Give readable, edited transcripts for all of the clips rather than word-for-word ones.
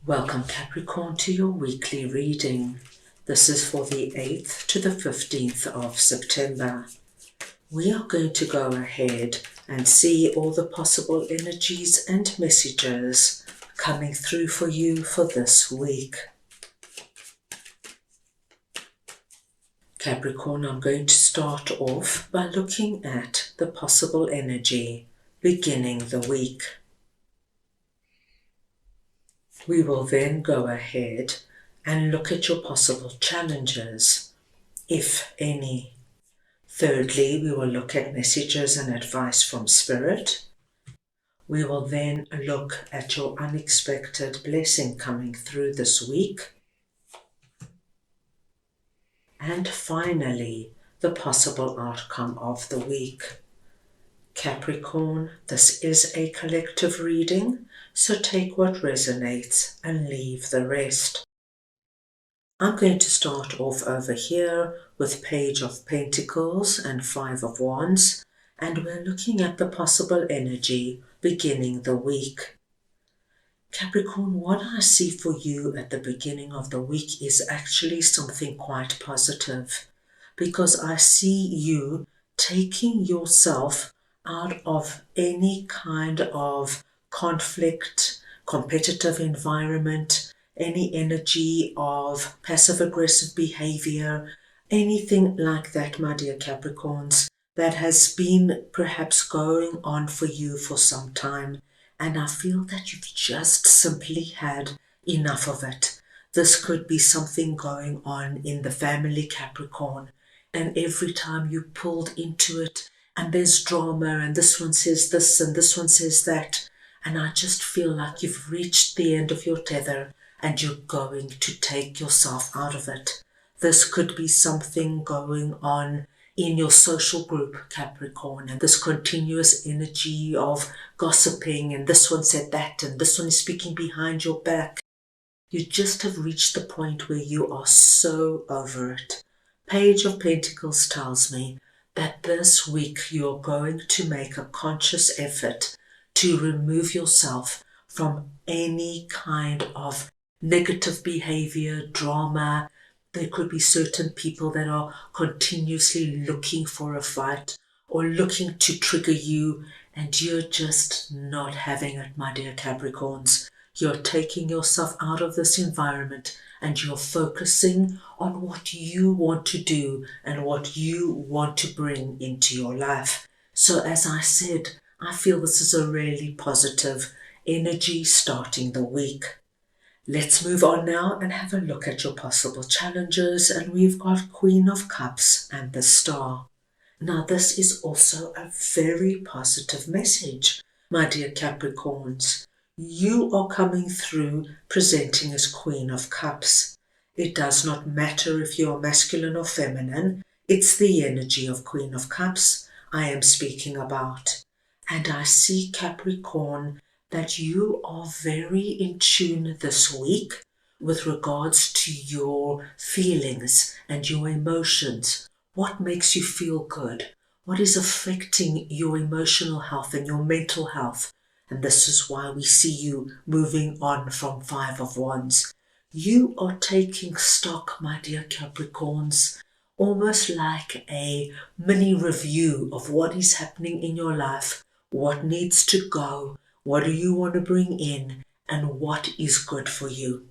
Welcome Capricorn to your weekly reading. This is for the 8th to the 15th of September. We are going to go ahead and see all the possible energies and messages coming through for you for this week. Capricorn, I'm going to start off by looking at the possible energy beginning the week. We will then go ahead and look at your possible challenges, if any. Thirdly, we will look at messages and advice from Spirit. We will then look at your unexpected blessing coming through this week. And finally, the possible outcome of the week. Capricorn, this is a collective reading, so take what resonates and leave the rest. I'm going to start off over here with Page of Pentacles and Five of Wands, and we're looking at the possible energy beginning the week. Capricorn, what I see for you at the beginning of the week is actually something quite positive, because I see you taking yourself out of any kind of conflict, competitive environment, any energy of passive-aggressive behavior, anything like that, my dear Capricorns, that has been perhaps going on for you for some time. And I feel that you've just simply had enough of it. This could be something going on in the family, Capricorn, and every time you pulled into it, and there's drama, and this one says this and this one says that, and I just feel like you've reached the end of your tether and you're going to take yourself out of it. This could be something going on in your social group, Capricorn, and this continuous energy of gossiping, and this one said that, and this one is speaking behind your back. You just have reached the point where you are so over it. Page of Pentacles tells me that this week you're going to make a conscious effort to remove yourself from any kind of negative behavior, drama. There could be certain people that are continuously looking for a fight or looking to trigger you, and you're just not having it, my dear Capricorns. You're taking yourself out of this environment and you're focusing on what you want to do and what you want to bring into your life. So as I said, I feel this is a really positive energy starting the week. Let's move on now and have a look at your possible challenges, and we've got Queen of Cups and the Star. Now this is also a very positive message, my dear Capricorns. You are coming through presenting as Queen of Cups. It does not matter if you are masculine or feminine, it's the energy of Queen of Cups I am speaking about. And I see, Capricorn, that you are very in tune this week with regards to your feelings and your emotions. What makes you feel good? What is affecting your emotional health and your mental health? And this is why we see you moving on from Five of Wands. You are taking stock, my dear Capricorns, almost like a mini review of what is happening in your life, what needs to go, what do you want to bring in, and what is good for you.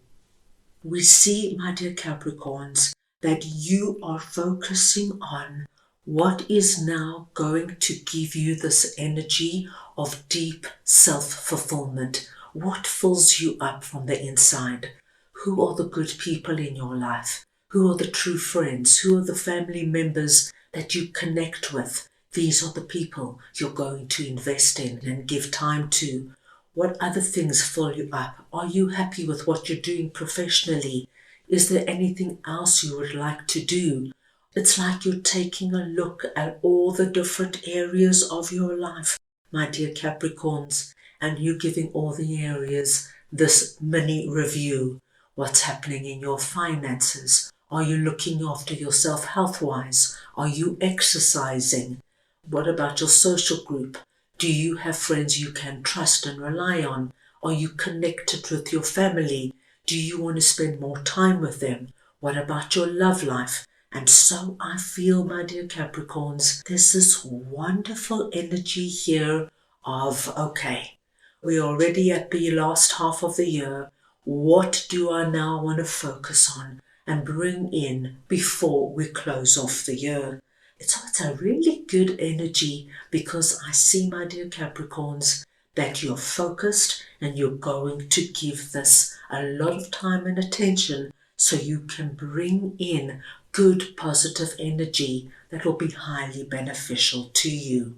We see, my dear Capricorns, that you are focusing on what is now going to give you this energy of deep self-fulfillment. What fills you up from the inside? Who are the good people in your life? Who are the true friends? Who are the family members that you connect with? These are the people you're going to invest in and give time to. What other things fill you up? Are you happy with what you're doing professionally? Is there anything else you would like to do? It's like you're taking a look at all the different areas of your life, my dear Capricorns, and you're giving all the areas this mini review. What's happening in your finances? Are you looking after yourself health-wise? Are you exercising? What about your social group? Do you have friends you can trust and rely on? Are you connected with your family? Do you want to spend more time with them? What about your love life? And so I feel, my dear Capricorns, there's this wonderful energy here of, okay, we're already at the last half of the year. What do I now want to focus on and bring in before we close off the year? It's a really good energy because I see, my dear Capricorns, that you're focused and you're going to give this a lot of time and attention so you can bring in good positive energy that will be highly beneficial to you.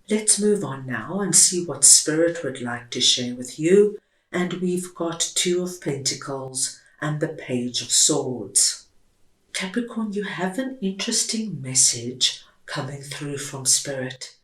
Let's move on now and see what Spirit would like to share with you. And we've got Two of Pentacles and the Page of Swords. Capricorn, you have an interesting message coming through from Spirit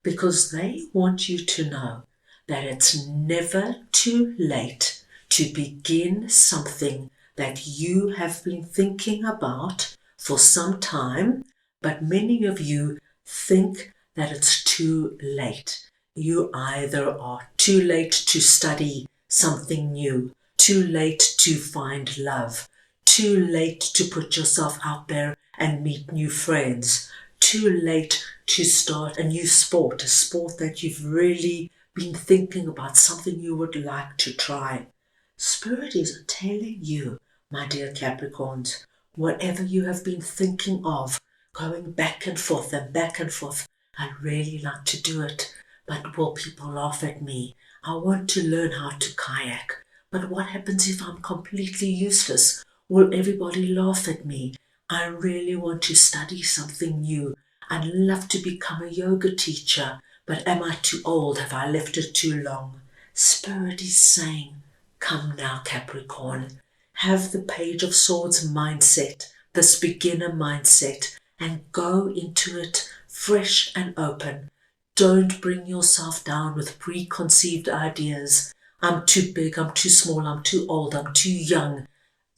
because they want you to know that it's never too late to begin something that you have been thinking about for some time, but many of you think that it's too late. You either are too late to study something new, too late to find love, too late to put yourself out there and meet new friends, too late to start a new sport, a sport that you've really been thinking about, something you would like to try. Spirit is telling you, my dear Capricorns, whatever you have been thinking of, going back and forth, I'd really like to do it, but will people laugh at me? I want to learn how to kayak, but what happens if I'm completely useless? Will everybody laugh at me? I really want to study something new. I'd love to become a yoga teacher, but am I too old? Have I left it too long? Spirit is saying, come now, Capricorn. Have the Page of Swords mindset, this beginner mindset, and go into it fresh and open. Don't bring yourself down with preconceived ideas. I'm too big, I'm too small, I'm too old, I'm too young.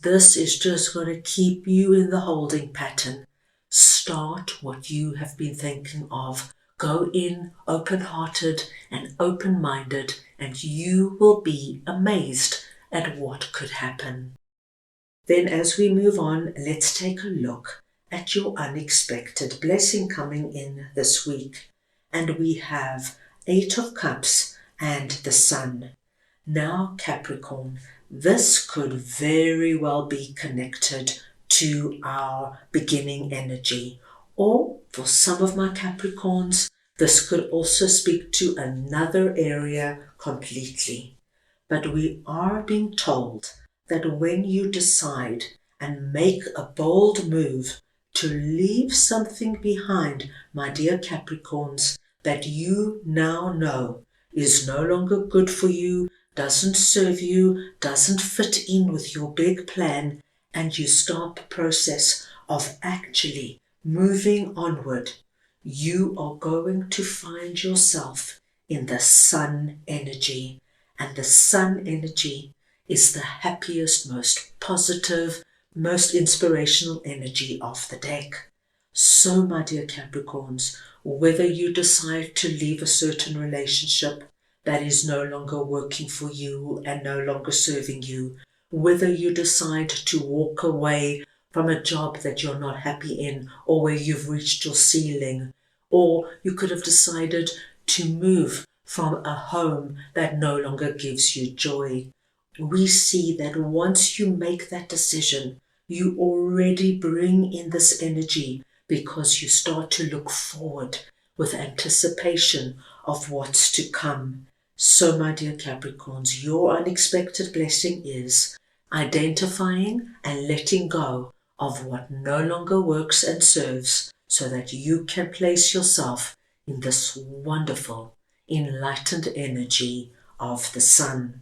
This is just going to keep you in the holding pattern. Start what you have been thinking of. Go in open-hearted and open-minded, and you will be amazed at what could happen. Then as we move on, let's take a look at your unexpected blessing coming in this week. And we have 8 of Cups and the Sun. Now, Capricorn, this could very well be connected to our beginning energy. Or for some of my Capricorns, this could also speak to another area completely. But we are being told that when you decide and make a bold move to leave something behind, my dear Capricorns, that you now know is no longer good for you, doesn't serve you, doesn't fit in with your big plan, and you start the process of actually moving onward, you are going to find yourself in the Sun energy. And the Sun energy is the happiest, most positive, most inspirational energy of the deck. So, my dear Capricorns, whether you decide to leave a certain relationship that is no longer working for you and no longer serving you, whether you decide to walk away from a job that you're not happy in or where you've reached your ceiling, or you could have decided to move from a home that no longer gives you joy. We see that once you make that decision, you already bring in this energy because you start to look forward with anticipation of what's to come. So, my dear Capricorns, your unexpected blessing is identifying and letting go of what no longer works and serves so that you can place yourself in this wonderful, enlightened energy of the Sun.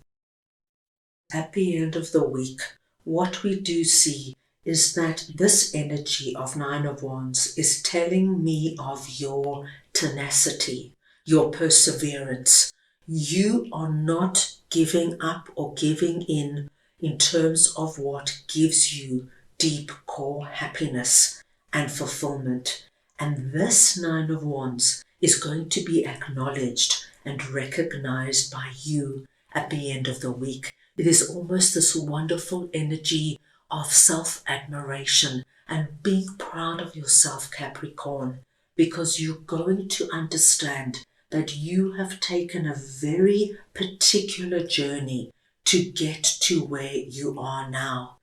At the end of the week, what we do see is that this energy of 9 of Wands is telling me of your tenacity, your perseverance. You are not giving up or giving in terms of what gives you deep core happiness and fulfillment. And this 9 of Wands is going to be acknowledged and recognized by you at the end of the week. It is almost this wonderful energy of self-admiration and being proud of yourself, Capricorn, because you're going to understand that you have taken a very particular journey to get to where you are now,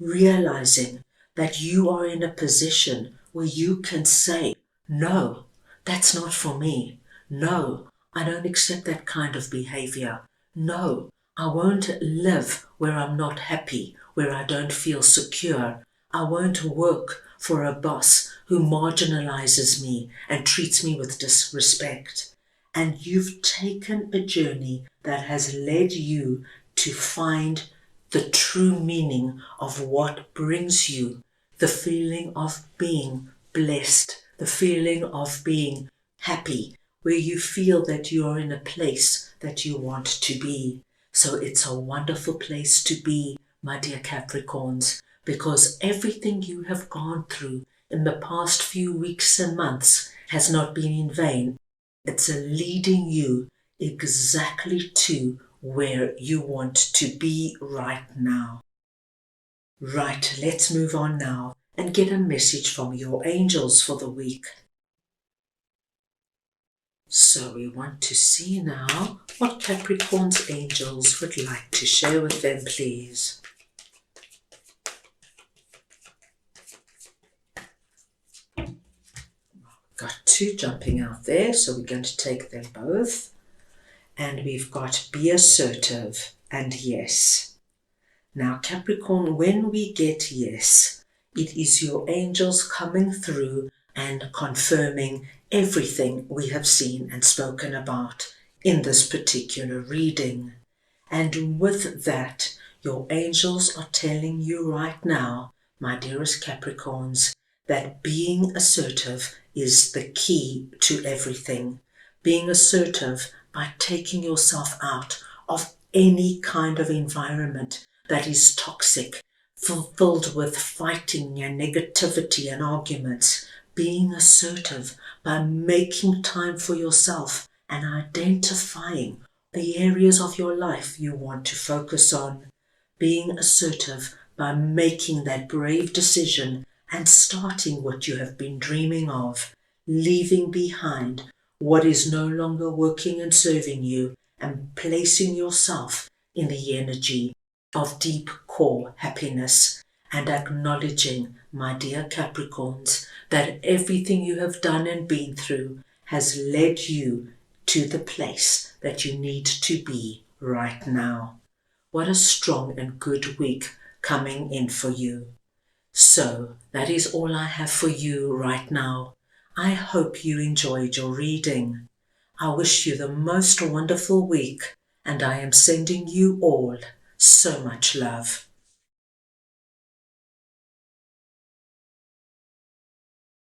realizing that you are in a position where you can say, no, that's not for me. No, I don't accept that kind of behavior. No, I won't live where I'm not happy, where I don't feel secure. I won't work for a boss who marginalizes me and treats me with disrespect. And you've taken a journey that has led you to find the true meaning of what brings you the feeling of being blessed, the feeling of being happy, where you feel that you are in a place that you want to be. So it's a wonderful place to be, my dear Capricorns, because everything you have gone through in the past few weeks and months has not been in vain. It's leading you exactly to where you want to be right now. Right, let's move on now and get a message from your angels for the week. So we want to see now what Capricorn's angels would like to share with them, please. Got two jumping out there, so we're going to take them both. And we've got be assertive and yes. Now Capricorn, when we get yes, it is your angels coming through and confirming everything we have seen and spoken about in this particular reading. And with that, your angels are telling you right now, my dearest Capricorns, that being assertive is the key to everything. Being assertive by taking yourself out of any kind of environment that is toxic, filled with fighting and negativity and arguments. Being assertive by making time for yourself and identifying the areas of your life you want to focus on. Being assertive by making that brave decision and starting what you have been dreaming of, leaving behind what is no longer working and serving you, and placing yourself in the energy of deep core happiness, and acknowledging, my dear Capricorns, that everything you have done and been through has led you to the place that you need to be right now. What a strong and good week coming in for you. So that is all I have for you right now. I hope you enjoyed your reading. I wish you the most wonderful week, and I am sending you all so much love.